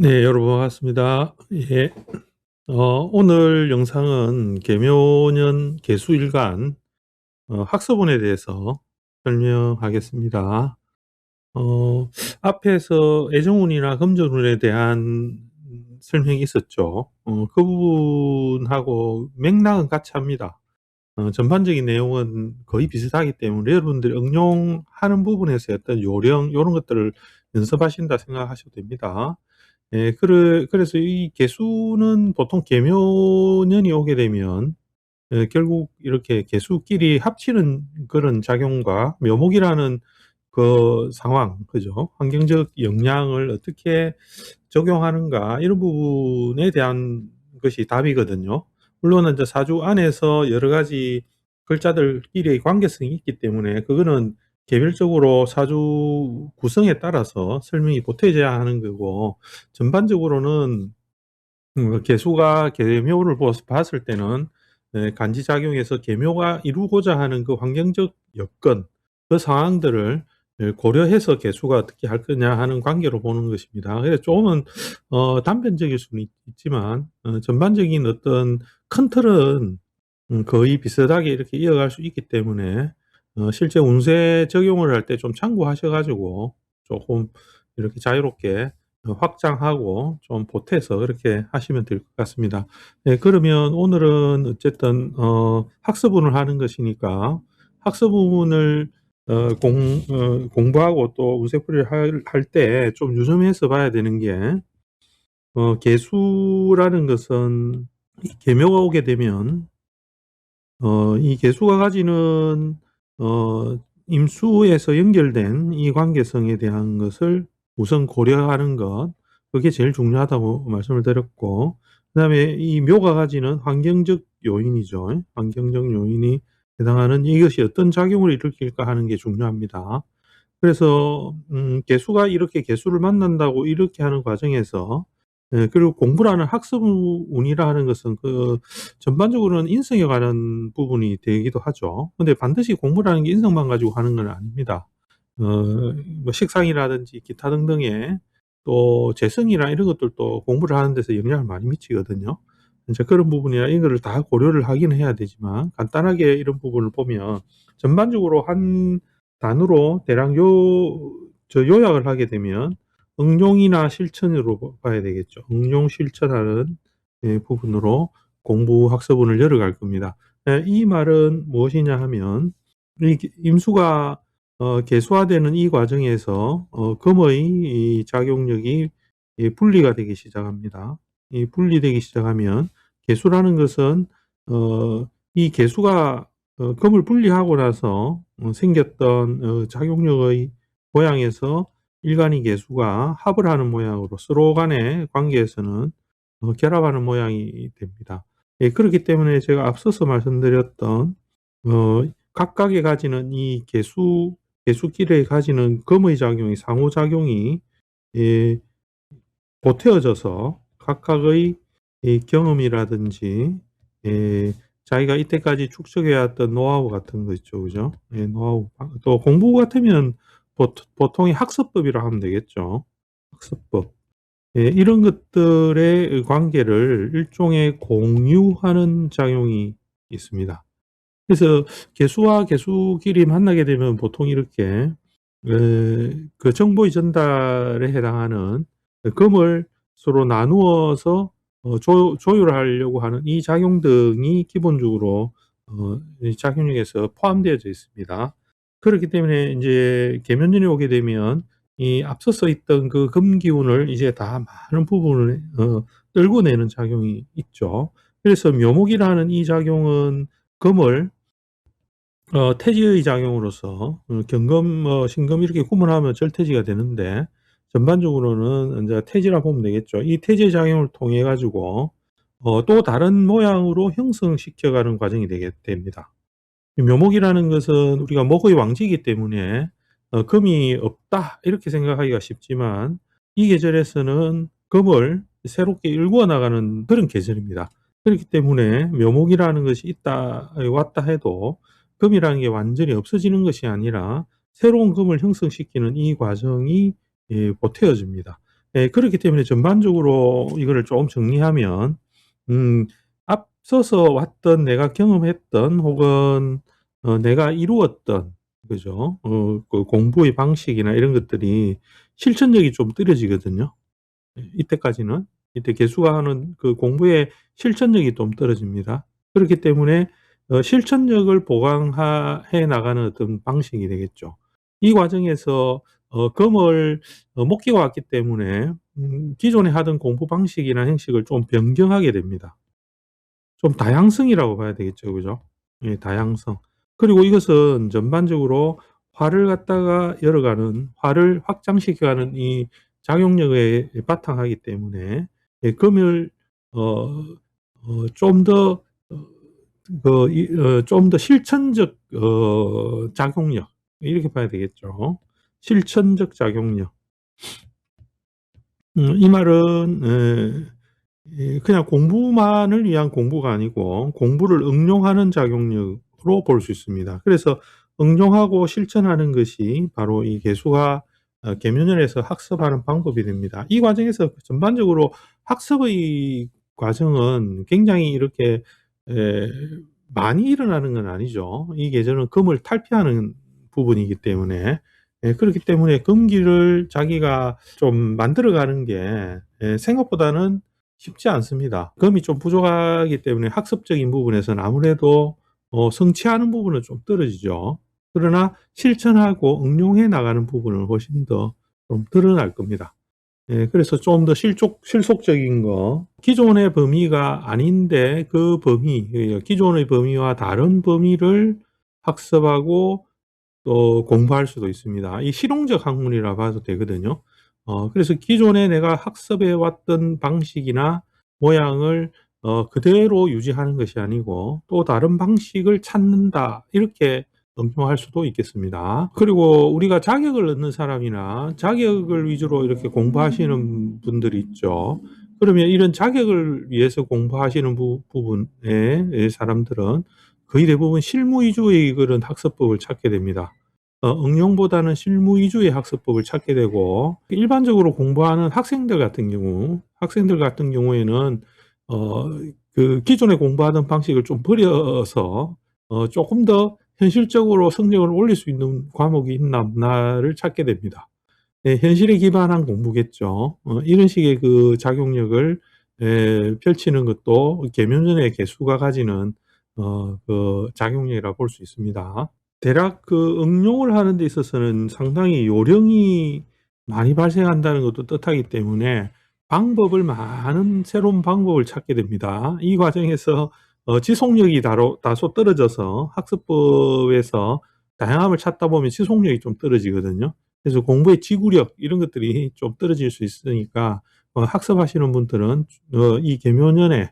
네, 여러분 반갑습니다. 예. 오늘 영상은 계묘년 계수일간 학습원에 대해서 설명하겠습니다. 어, 앞에서 애정운이나 금전운에 대한 설명이 있었죠. 그 부분하고 맥락은 같이 합니다. 전반적인 내용은 거의 비슷하기 때문에 여러분들이 응용하는 부분에서 어떤 요령, 이런 것들을 연습하신다 생각하셔도 됩니다. 예, 그래서 이 개수는 보통 계묘년이 오게 되면 결국 이렇게 개수끼리 합치는 그런 작용과 묘목이라는 그 상황, 그죠? 환경적 영향을 어떻게 적용하는가, 이런 부분에 대한 것이 답이거든요. 물론 이제 사주 안에서 여러 가지 글자들끼리의 관계성이 있기 때문에 그거는 개별적으로 사주 구성에 따라서 설명이 보태져야 하는 거고, 전반적으로는 개수가 계묘를 봤을 때는 간지작용에서 계묘가 이루고자 하는 그 환경적 여건, 그 상황들을 고려해서 개수가 어떻게 할 거냐 하는 관계로 보는 것입니다. 그래서 조금은 단편적일 수는 있지만 전반적인 어떤 큰 틀은 거의 비슷하게 이렇게 이어갈 수 있기 때문에 실제 운세 적용을 할 때 좀 참고하셔 가지고 조금 이렇게 자유롭게 확장하고 좀 보태서 그렇게 하시면 될 것 같습니다. 네, 그러면 오늘은 어쨌든 학습운을 하는 것이니까 학습운을 공부하고 또 운세풀이를 할 때 좀 유념해서 봐야 되는 게, 개수라는 것은 이 계묘가 오게 되면 이 개수가 가지는 임수에서 연결된 이 관계성에 대한 것을 우선 고려하는 것, 그게 제일 중요하다고 말씀을 드렸고, 그다음에 이 묘가 가지는 환경적 요인이죠. 환경적 요인이 해당하는 이것이 어떤 작용을 일으킬까 하는 게 중요합니다. 그래서 개수가 이렇게 개수를 만난다고 이렇게 하는 과정에서, 그리고 공부라는 학습운이라 하는 것은 그 전반적으로는 인성에 관한 부분이 되기도 하죠. 근데 반드시 공부라는 게 인성만 가지고 하는 건 아닙니다. 뭐 식상이라든지 기타 등등의 또 재성이나 이런 것들도 공부를 하는 데서 영향을 많이 미치거든요. 이제 그런 부분이나 이거를 다 고려를 하긴 해야 되지만, 간단하게 이런 부분을 보면 전반적으로 한 단으로 대략 요약을 하게 되면 응용이나 실천으로 봐야 되겠죠. 응용 실천하는 부분으로 공부 학습원을 열어갈 겁니다. 이 말은 무엇이냐 하면, 이 임수가 개수화되는 이 과정에서 금의 이 작용력이 분리가 되기 시작합니다. 이 분리되기 시작하면, 개수라는 것은 이 개수가 금을 분리하고 나서 생겼던 작용력의 모양에서 일간이 개수가 합을 하는 모양으로 서로 간의 관계에서는 결합하는 모양이 됩니다. 예, 그렇기 때문에 제가 앞서서 말씀드렸던 각각이 가지는 이 개수끼리 가지는 금의 작용이, 상호작용이 예, 보태어져서 각각의 이 경험이라든지 자기가 이때까지 축적해 왔던 노하우 같은 거 있죠. 그죠? 예, 노하우. 또 공부 같으면 보통의 학습법이라 하면 되겠죠. 학습법. 예, 이런 것들의 관계를 일종의 공유하는 작용이 있습니다. 그래서 개수와 개수끼리 만나게 되면 보통 이렇게 그 정보의 전달에 해당하는 금을 서로 나누어서 조율하려고 하는 이 작용 등이 기본적으로 이 작용력에서 포함되어져 있습니다. 그렇기 때문에 이제 계면년이 오게 되면 이 앞서서 있던 그 금기운을 이제 다 많은 부분을 떨궈내는 작용이 있죠. 그래서 묘목이라는 이 작용은 금을 태지의 작용으로서 경금, 신금 이렇게 구분하면 절태지가 되는데, 전반적으로는 인제 태지라 보면 되겠죠. 이 태지의 작용을 통해 가지고 또 다른 모양으로 형성시켜 가는 과정이 되게 됩니다. 이 묘목이라는 것은 우리가 목의 왕지이기 때문에 '금이 없다.' 이렇게 생각하기가 쉽지만, 이 계절에서는 금을 새롭게 일구어 나가는 그런 계절입니다. 그렇기 때문에 묘목이라는 것이 있다 왔다 해도 금이라는 게 완전히 없어지는 것이 아니라 새로운 금을 형성시키는 이 과정이 보태어집니다. 예, 그렇기 때문에 전반적으로 이거를 좀 정리하면 앞서서 왔던 내가 경험했던 혹은 내가 이루었던 그죠? 그 공부의 방식이나 이런 것들이 실천력이 좀 떨어지거든요. 이때까지는. 이때 개수가 하는 그 공부의 실천력이 좀 떨어집니다. 그렇기 때문에 실천력을 보강해 나가는 어떤 방식이 되겠죠. 이 과정에서 금을 못 끼워왔기 때문에 기존에 하던 공부 방식이나 형식을 좀 변경하게 됩니다. 좀 다양성이라고 봐야 되겠죠. 그죠? 예, 다양성. 그리고 이것은 전반적으로 화를 갖다가 열어가는, 화를 확장시켜가는 이 작용력에 바탕하기 때문에 예, 금을 좀 더 좀 더 실천적 작용력 이렇게 봐야 되겠죠. 실천적 작용력. 이 말은 그냥 공부만을 위한 공부가 아니고 공부를 응용하는 작용력으로 볼 수 있습니다. 그래서 응용하고 실천하는 것이 바로 이 개수가 계면연에서 학습하는 방법이 됩니다. 이 과정에서 전반적으로 학습의 과정은 굉장히 이렇게 에, 많이 일어나는 건 아니죠. 이 계절은 금을 탈피하는 부분이기 때문에 그렇기 때문에 금기를 자기가 좀 만들어가는 게 생각보다는 쉽지 않습니다. 금이 좀 부족하기 때문에 학습적인 부분에서는 아무래도 성취하는 부분은 좀 떨어지죠. 그러나 실천하고 응용해 나가는 부분은 훨씬 더 좀 드러날 겁니다. 예, 그래서 좀 더 실속적인 거, 기존의 범위가 아닌데 그 범위, 기존의 범위와 다른 범위를 학습하고 또 공부할 수도 있습니다. 이 실용적 학문이라 봐도 되거든요. 그래서 기존에 내가 학습해 왔던 방식이나 모양을 그대로 유지하는 것이 아니고 또 다른 방식을 찾는다. 이렇게 응용할 수도 있겠습니다. 그리고 우리가 자격을 얻는 사람이나 자격을 위주로 이렇게 공부하시는 분들이 있죠. 그러면 이런 자격을 위해서 공부하시는 부분의 사람들은 거의 대부분 실무 위주의 그런 학습법을 찾게 됩니다. 응용보다는 실무 위주의 학습법을 찾게 되고 일반적으로 공부하는 학생들 같은 경우에는 어, 그 기존에 공부하던 방식을 좀 버려서 조금 더 현실적으로 성적을 올릴 수 있는 과목이 있나 없나를 찾게 됩니다. 네, 현실에 기반한 공부겠죠. 이런 식의 그 작용력을 펼치는 것도 계면연의 개수가 가지는 그 작용력이라고 볼 수 있습니다. 대략 그 응용을 하는 데 있어서는 상당히 요령이 많이 발생한다는 것도 뜻하기 때문에 많은 새로운 방법을 찾게 됩니다. 이 과정에서 지속력이 다소 떨어져서 학습법에서 다양함을 찾다 보면 지속력이 좀 떨어지거든요. 그래서 공부의 지구력 이런 것들이 좀 떨어질 수 있으니까 학습하시는 분들은 이 계면연의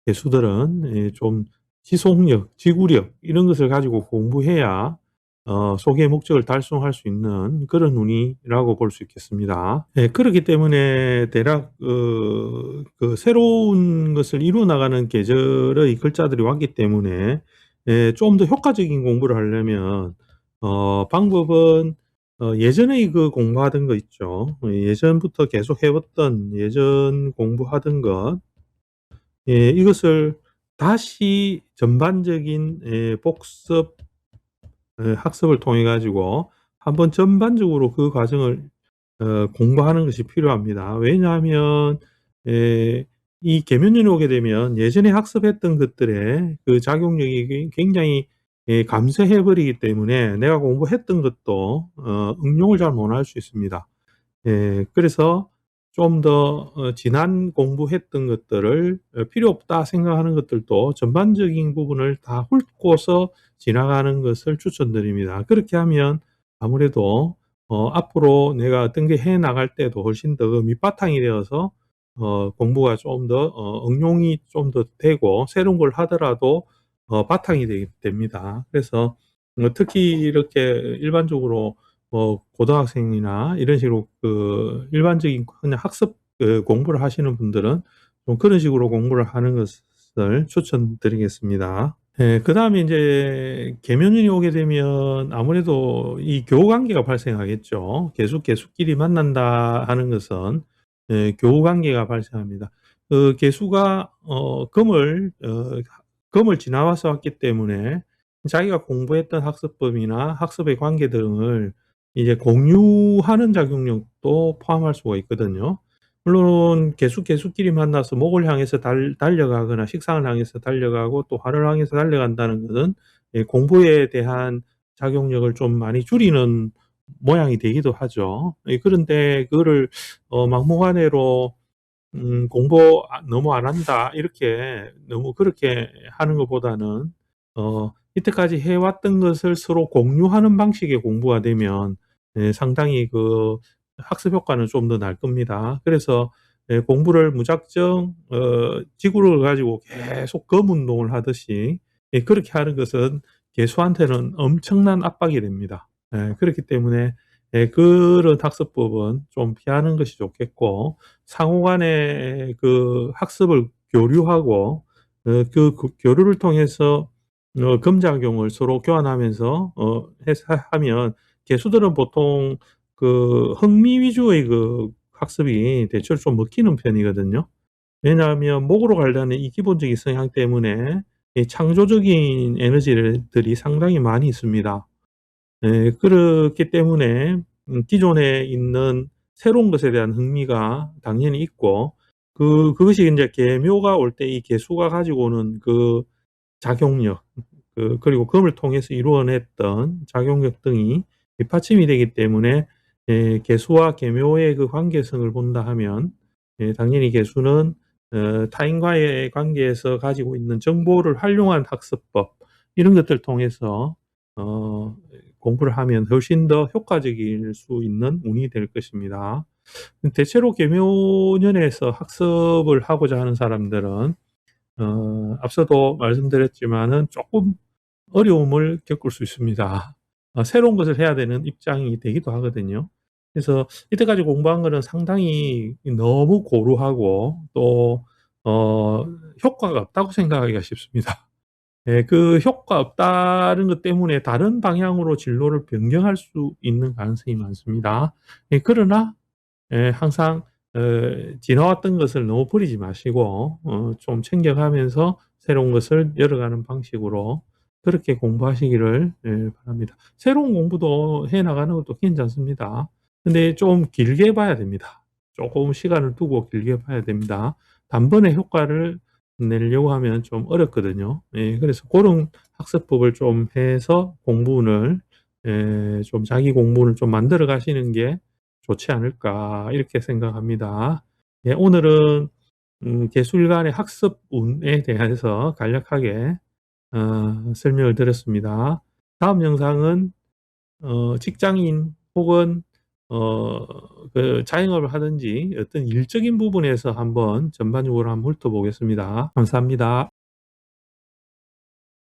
개수들은 좀 지속력, 지구력 이런 것을 가지고 공부해야 소기의 목적을 달성할 수 있는 그런 운이라고 볼 수 있겠습니다. 예, 그렇기 때문에 대략 그 새로운 것을 이루어 나가는 계절의 글자들이 왔기 때문에 좀 더 효과적인 공부를 하려면 방법은 예전에 그 공부하던 거 있죠. 예전부터 계속 해왔던 예전 공부하던 것 이것을 다시 전반적인 복습 학습을 통해 가지고 한번 전반적으로 그 과정을 공부하는 것이 필요합니다. 왜냐하면 이 계면연에 오게 되면 예전에 학습했던 것들의 그 작용력이 굉장히 감소해 버리기 때문에 내가 공부했던 것도 응용을 잘 못할 수 있습니다. 그래서 좀 더 지난 공부했던 것들을 필요 없다 생각하는 것들도 전반적인 부분을 다 훑고서 지나가는 것을 추천드립니다. 그렇게 하면 아무래도 앞으로 내가 어떤 게 해 나갈 때도 훨씬 더 그 밑바탕이 되어서 공부가 좀 더 응용이 좀 더 되고 새로운 걸 하더라도 바탕이 됩니다. 그래서 특히 이렇게 일반적으로 고등학생이나 이런 식으로 그 일반적인 그냥 학습 공부를 하시는 분들은 좀 그런 식으로 공부를 하는 것을 추천드리겠습니다. 그다음에 이제 계면연이 오게 되면 아무래도 이 교우 관계가 발생하겠죠. 계수끼리 만난다 하는 것은 교우 관계가 발생합니다. 개수가 금을 지나와서 왔기 때문에 자기가 공부했던 학습법이나 학습의 관계 등을 이제 공유하는 작용력도 포함할 수가 있거든요. 물론 개수끼리 만나서 목을 향해서 달려가거나 식상을 향해서 달려가고 또 활을 향해서 달려간다는 것은 공부에 대한 작용력을 좀 많이 줄이는 모양이 되기도 하죠. 그런데 그거를 막무가내로 공부 너무 안 한다 이렇게 너무 그렇게 하는 것보다는 이때까지 해왔던 것을 서로 공유하는 방식의 공부가 되면 상당히 그 학습 효과는 좀 더 날 겁니다. 그래서 공부를 무작정 지구력을 가지고 계속 검 운동을 하듯이 그렇게 하는 것은 개수한테는 엄청난 압박이 됩니다. 그렇기 때문에 그런 학습법은 좀 피하는 것이 좋겠고, 상호 간에 그 학습을 교류하고 그 교류를 통해서 금작용을 서로 교환하면서 해서 하면, 개수들은 보통 그 흥미 위주의 그 학습이 대체로 좀 먹히는 편이거든요. 왜냐하면 목으로 가려는 이 기본적인 성향 때문에 이 창조적인 에너지들이 상당히 많이 있습니다. 그렇기 때문에 기존에 있는 새로운 것에 대한 흥미가 당연히 있고, 그것이 인제 계묘가 올 때 이 개수가 가지고 오는 그 작용력, 그리고 금을 통해서 이루어냈던 작용력 등이 뒷받침이 되기 때문에 개수와 계묘의 그 관계성을 본다 하면 당연히 개수는 타인과의 관계에서 가지고 있는 정보를 활용한 학습법, 이런 것들을 통해서 공부를 하면 훨씬 더 효과적일 수 있는 운이 될 것입니다. 대체로 계묘년에서 학습을 하고자 하는 사람들은 앞서도 말씀드렸지만은 조금 어려움을 겪을 수 있습니다. 새로운 것을 해야 되는 입장이 되기도 하거든요. 그래서 이때까지 공부한 거는 상당히 너무 고루하고 또 효과가 없다고 생각하기가 쉽습니다. 그 효과 없다는 것 때문에 다른 방향으로 진로를 변경할 수 있는 가능성이 많습니다. 그러나 항상 지나왔던 것을 너무 버리지 마시고 좀 챙겨가면서 새로운 것을 열어가는 방식으로 그렇게 공부하시기를 바랍니다. 새로운 공부도 해 나가는 것도 괜찮습니다. 근데 좀 길게 봐야 됩니다. 조금 시간을 두고 길게 봐야 됩니다. 단번에 효과를 내려고 하면 좀 어렵거든요. 그래서 고런 학습법을 좀 해서 공부를 좀 자기 공부를 좀 만들어 가시는 게 좋지 않을까 이렇게 생각합니다. 오늘은 개수일간의 학습운에 대해서 간략하게 설명을 드렸습니다. 다음 영상은 직장인 혹은 그 자영업을 하든지 어떤 일적인 부분에서 한번 전반적으로 한번 훑어보겠습니다. 감사합니다.